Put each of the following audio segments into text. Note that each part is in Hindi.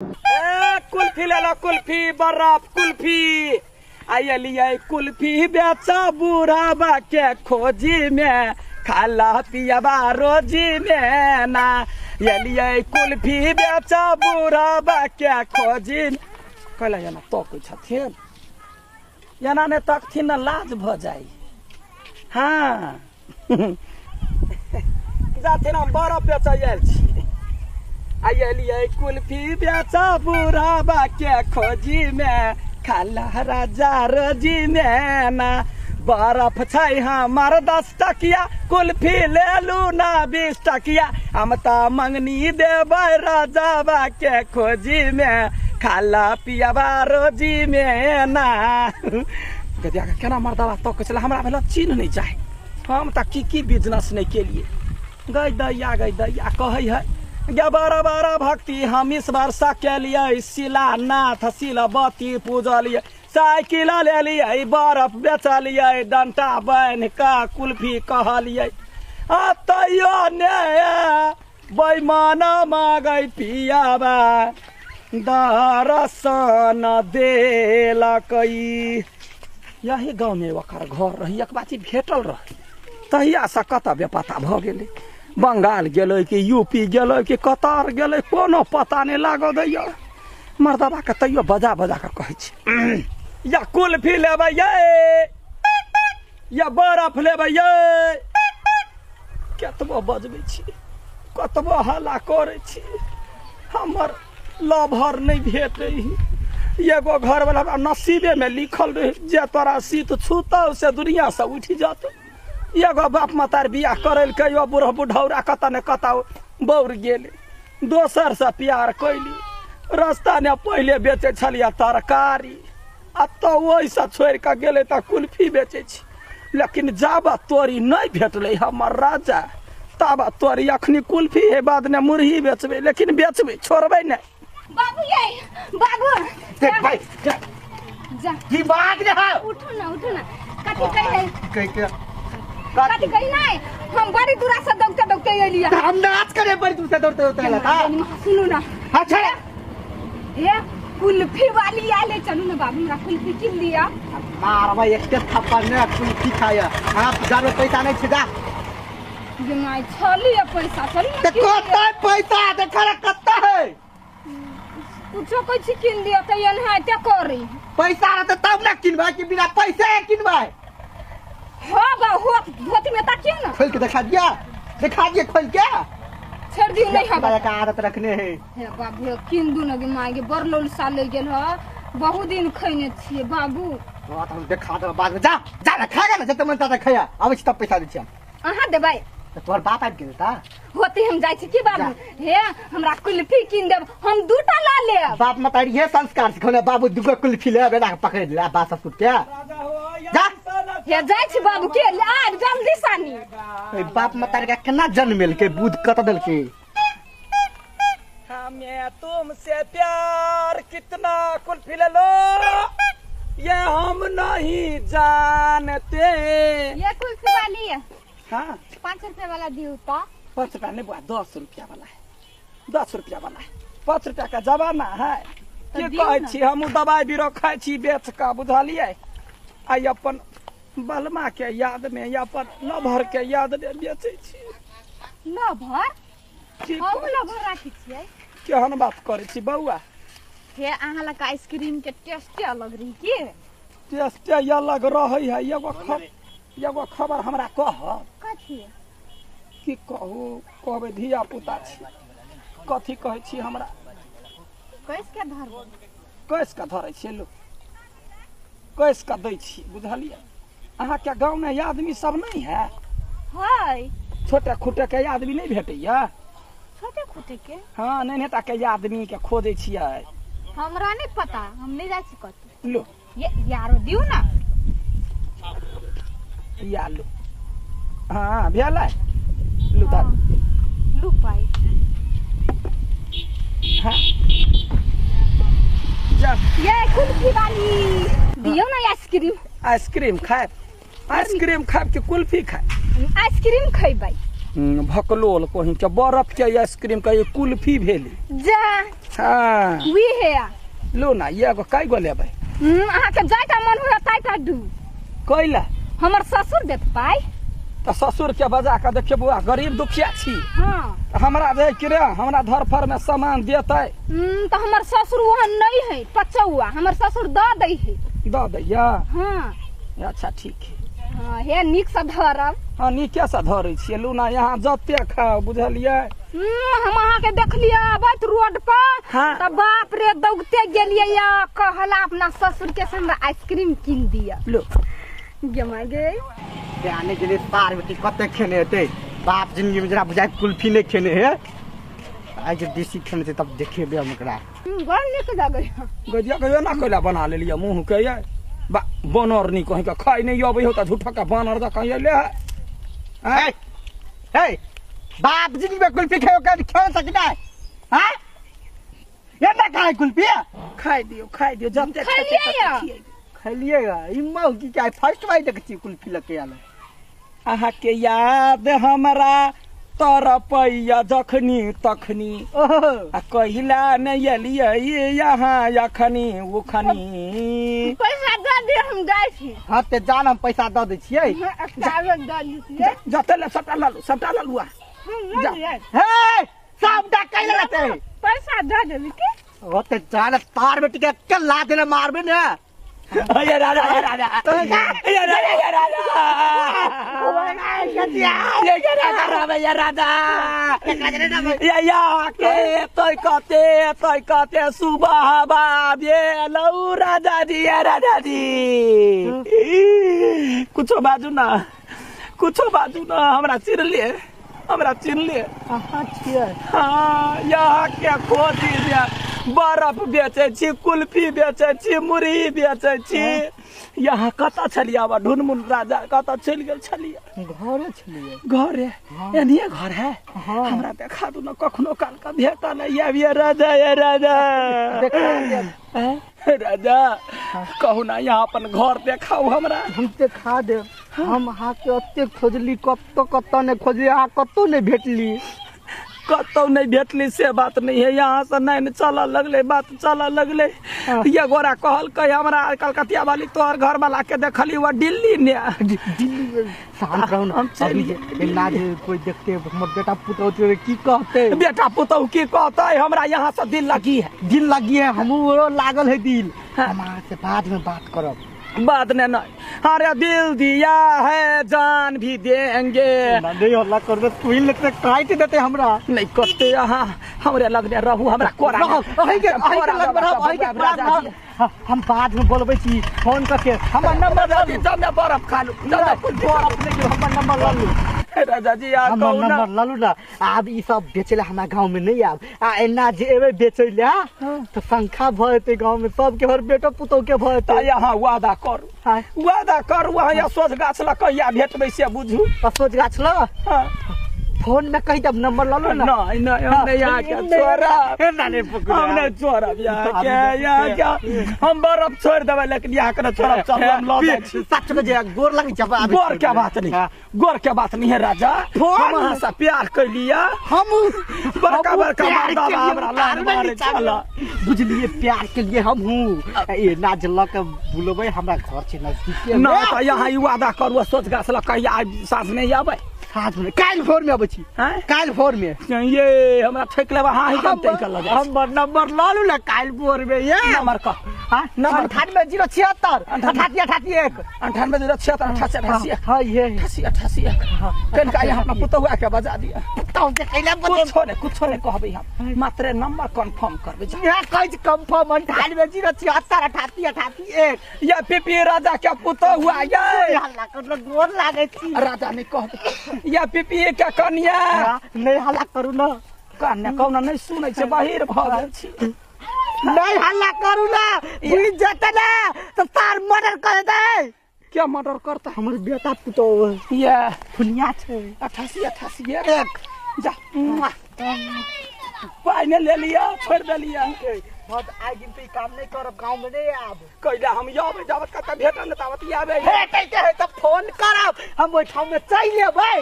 कुल्फी ले लो, कुल्फी बर्फ कुल्फी। आइलिए कुल्फी बेचा बुढ़ाबा के खोजी में, खाला पियाबा रोजी में ना। एलिए कुल्फी बेचा बुढ़ाबा के खोजी में। कहले एना तकै छथिन, एना ने तकथिन न लाज भ जाई। हाँ जाथिन हम बर्फ बेचा आयल छी। आइलिए कुल्फी बेचा बुढ़ाबा के खोजी में, खाला राजा रोजी में ना। बर्फ छै हमार 10 टकिया, कुल्फी ले लू ना 20 टकिया। हम त मंगनी देबै राजाबा के खोजी में, खाला पियाबा रोजी में ना। गदिया केना मर्दवा तक चला हमरा भेल चिन्ह नहीं जाए। हम त की बिजनेस नहीं केलिए। गई दैया कहै है गे बड़ा बड़ा भक्ति हम इस वर्षा के लिए शिलानाथ शिलबती पूजलिए, साइकिल ले लिए, बर्फ बेचलिए, डंटा बन का कुल्फी कहलिए। तैयो ने बेईमान मांगै पियाबा दर्शन देलकै। यही गाँव में ओकर घर रही, एक बाची भेटल रही। तहिया से कत बेपता भ गेलै, बंगाल गेलै कि यूपी गेलै कि कतार गेलै, कोनो पता नहीं लागो दैया। मर्दबा के तैयो बजा के कहै छी या कुल्फी लेबै ये, या बर्फ लेबै ये। केतबो बजबै छी, कतबो हल्ला करै छी, हमर लभर नहीं भेटै। एगो घर वाला नसीबे में लिखल रहे, जे तोरा सीत छूतौ से दुनिया से उठ जातौ। एगो बाप मतार बियाह करल कहियो बूढ़ बुढ़ौरा कता ने कता बौर गेले। दोसर से प्यार कैली, रास्ता ने पहले बेचे छलिया तरकारी, आ तो वही से छोड़ के गेले त कुल्फी बेचे छी। लेकिन जाबा तोरी नहीं भेटले हमर राजा, ताबा तोरी अखनी कुल्फी है, बाद ने मुरही बेचबे, लेकिन बेचबे छोड़बे नहीं। बाबू ये बाबू देख भाई जा की बात ने है। उठो ना कथि कहि कथि कहि नहीं, हम बड़ी दूरा से दौड़ते एलिया। हम नाच करे बड़ी दूर से दौड़ते ला। सुनो ना, अच्छा ये कुल्फी वाली आले, चलो ना बाबू हमरा कुल्फी किन दिया। मार भाई एक थप्पड़ ने कुल्फी खाया। आप जानो पैसा नहीं छे जा। ये नहीं छली पैसा चली ते कत्ता पैसा देखा कत्ता है। कुछो कोई छी किन दिया त यन है ते करी। पैसा रहते तब ना किनबा कि बिना पैसे किनबा। हो बा हो धोती में ताकिए ना, खोल के दिखा दिए खोल के। छोड़ दियो नहीं हवा का आदत रखने है। हे बाबू किन दू न मांगे बरलोल साले गेल ह, बहुत दिन खैने छिए बाबू। तो हम देखा दे बाद में जा खाएगा ना, जब मन ता खाया आबै छी तब पैसा दै छी। अहाँ देबै तोहर बाप आबि गेल ता होती हम जाय छी की बाबू। हे हमरा कुल्फी किन देब, हम दूटा ला लेब। बाप मतारी ये संस्कार सिखौने, बाबू दुगो कुल्फी ले बेटा पकड़ ले बात सब के जा। हे जाय छी बाबू के आ जल्दी सानी। ए बाप मतारी का केना जन्मेल के बुध कत दल के। हमें तुमसे प्यार कितना, कुल्फी ले लो। ये हम नहीं जानते। ये कुल्फी वाली है। हाँ 5 रुपए वाला दियो ता। 5 रुपया नहीं बुआ, 10 रुपया वाला है। 10 रुपया वाला है। 5 रुपया का जमाना है। की कहै छी, हम दवाई बीरो खाइ छी बेच का, बुझलिए। आई अपन बलमा के याद में या अपन लभर के याद में बेचै छी। लभर की हम लभर राखी छियै। केहन बात करै छी बौआ। हे अहाँ लग आइसक्रीम के टेस्ट अलग रही की। टेस्ट अलग रहै है। एगो खबर हमरा कह। कथी की कहू, कहबै धिया पुता छी, कथी कहै छी हमरा। कैस के धरबो, कैस के धरै छी, लो कैस के दै छी, बुझलिए। अहाँ के गाँव में आदमी सब नहीं है। हाय छोटे खुटे के आदमी नहीं भेटैया। छोटे खुटे के हाँ नहीं ता के आदमी के खोदै छियै। हमरा नहीं पता, हम नहीं जाय छी कत। लो ये यारो दियो ना। या लो हाँ भेलै लो दा लू पाई। हाँ जा ये कुल्फी वाली दियो ना आइसक्रीम। आइसक्रीम खाए, आइसक्रीम खाए कि कुल्फी खाए। आइसक्रीम खैबै। भकलोल कहीं के बर्फ के आइसक्रीम का, ये कुल्फी भेली। जा हाँ वी है लो ना ये को कई गो लेबै अहाँ के जाय का मन होया ताई ता दू कोइला हमर ससुर देत पाई तो ससुर के बजा के देखिए बुआ गरीब दुखिया छी हां हमरा दे कि रे हमरा घर पर में सामान देतै तो हमर ससुर वहां नहीं है पचौआ हमर ससुर द दै है द दैया हां अच्छा ठीक है हां हे निक से धरब हां नीके से धरै छियै लूना यहाँ जते खाओ बुझलियै हम अहाँ के देखलिए आबत रोड पर हाँ। त बाप रे दौगते गेलिए या कहला अपना ससुर के हमरा आइसक्रीम किन दिया लो जमा गे आने के लिए पार बेटी कते खेने हेते बाप जिंदगी में जरा बुझाए कुल्फी नहीं खेने है आज जब देसी खेने थे तब देखेबे हम एकरा घर निक जागे गजिया कहियो ना कइला बना लेलिया मुंह के ये बा बनर नहीं कहीं का खाई नहीं अबै हो त झूठा का बनर द कहीं ले हे हे बाप जिंदगी में कुल्फी खाओ का खेल सकता है हां ये ना खाए कुल्फी खाई दियो जमते खाइए खाइएगा इम्मा की क्या फर्स्ट बार देखती कुल्फी लगे आले अहाँ के याद हमरा तरपैया जखनी तखनी आ कहिला नहीं एलियै यहाँ यखनी उखनी पैसा दे दे हम जाय छी हां ते जान हम पैसा द दै छियै कागज द दीजिए जते ले सबटा ललुआ हे सब डकै लगते पैसा दे देबी के ओते जान तार बेटी के कल्ला देले मारबे ने ये राजा ये राजा ये राजा ये राजा ये राजा ये या के तोय कते सुबह बाबे लौ राजा जी ये राजा जी कुछो बाजू ना हमरा चिन ले हां छियै हाँ यहाँ के खोजी दिया बर्फ बेचे छी कुल्फी बेचे छी मुरही बेचे छी यहाँ कता छलिया बा ढुनमुन राजा कता चल गेल छलिया घरे छलिए घर है एनिए घर है हमरा देखा दू न कखनो काल का भेटा नहीं ये राजा राजा कहू ना यहाँ अपन घर देखाऊ हमरा हम ते खा दे हम अहाँ के अते खोजली कत्तो ने खोजली अहाँ कत्तो ने भेटली कतौ नहीं भेटली से बात नहीं है यहाँ से नहीं चल लगले ये गोरा कहल कही हमरा कलकतिया वाली तोहर घर वाला के देखली वो दिल्ली ने हम चलिए ना जे कोई देखते हमर बेटा पुतौ की कहते बेटा पुतौ की कहते हमरा यहाँ से दिल लगी है हमरो लागल है दिल हम से बाद में बात करब बाद में नहीं अरे दिल दिया है जान भी देंगे नहीं हल्ला कर दे तू ही लगते काट देते हमरा नहीं करते यहाँ हमरे लगने रहू हमरा कोरा हम बाद में बोलबे छी फोन करके हमर नंबर जब मैं बर्फ खा लूं हमर नंबर ल लू राजा जी आ हमर नंबर ल लू ना अब ई सब बेचले हमरा गांव में नहीं आब आ एना जे एबे बेचैले तो संख्या भरते गांव में सब के हर बेटा पुतौ के भरते यहाँ वादा करू वहाँ या सोच गाछ ल कहिया भेटबै से बुझू सोच गाछ ल फोन में कही जब नंबर ल लो ना नहीं हमने यहाँ क्या छोड़ा हमने छोड़ा यहाँ क्या हम बर्फ छोड़ देवे लेकिन यहाँ के छोड़ा चल हम लो सच में जे गोर लगी जब गोर क्या बात नहीं है राजा हम वहाँ से प्यार कर लिया हम बड़का मर्दाबा हमरा लान मारे चला बुझलिए प्यार के लिए हम हूँ ये ना जल के बुलबे हमरा घर से नजदीक ना तो यहाँ वादा करू सोच गाछ ल कहिया साँझ में आबै साथ में काल भोर में अबची काल भोर में ये हमरा ठेक लेबा हां ही कम टेक लगे हम नंबर ल लू ना काल भोर में ये नंबर का हां नंबर 9876 8881 9876 हां ये 88 कन का यहाँ अपना पुतहुआ के बजा दिया पुतहु के कैला बजे कुछ ने कहबै हम मात्र नंबर कंफर्म करबै यहाँ कहि कंफर्म 9876 8881 ये पीपी राजा के पुतहुआ ये हल्ला कर गोर लागे छी राजा ने कहबै या पीपी के कन्या नहीं हल्ला करू ना कन्या कौना नहीं सुनै छै बाहिर भ गेल छी नहीं हल्ला करू ना पुलिस जते ना तो तार मर्डर कर दे क्या मर्डर करता हमर बेटा पुतो ये फुनिया छै 88 एक जा पाई ने ले लिया छोड़ दे लिया मत आइ दिन पे काम नहीं करब गांव में नहीं आब कइला हम जाबे जाबत कत भेटल त आवत आबे हेतै त फोन करब हम ओइ ठाम में चल लेबै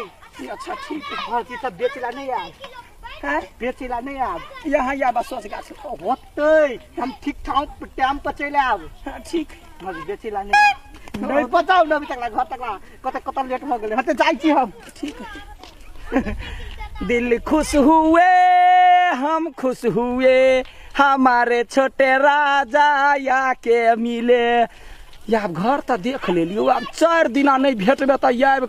अच्छा ठीक है हां ई सब बेचला नहीं आब हैं? बेचेला नहीं आब यहाँ या बस सोच गाछ होते हम ठीक ठाक टाइम पर चले आब ठीक हम बेचेला नहीं बताओ ना अभी तक घर तक कत लेट हो गेले हते जाई छी हम ठीक है दिल खुश हुए हम खुश हुए हमारे छोटे राजा या के मिले या घर तो देख ले लियो अब 4 दिना नहीं भेटबे तो आब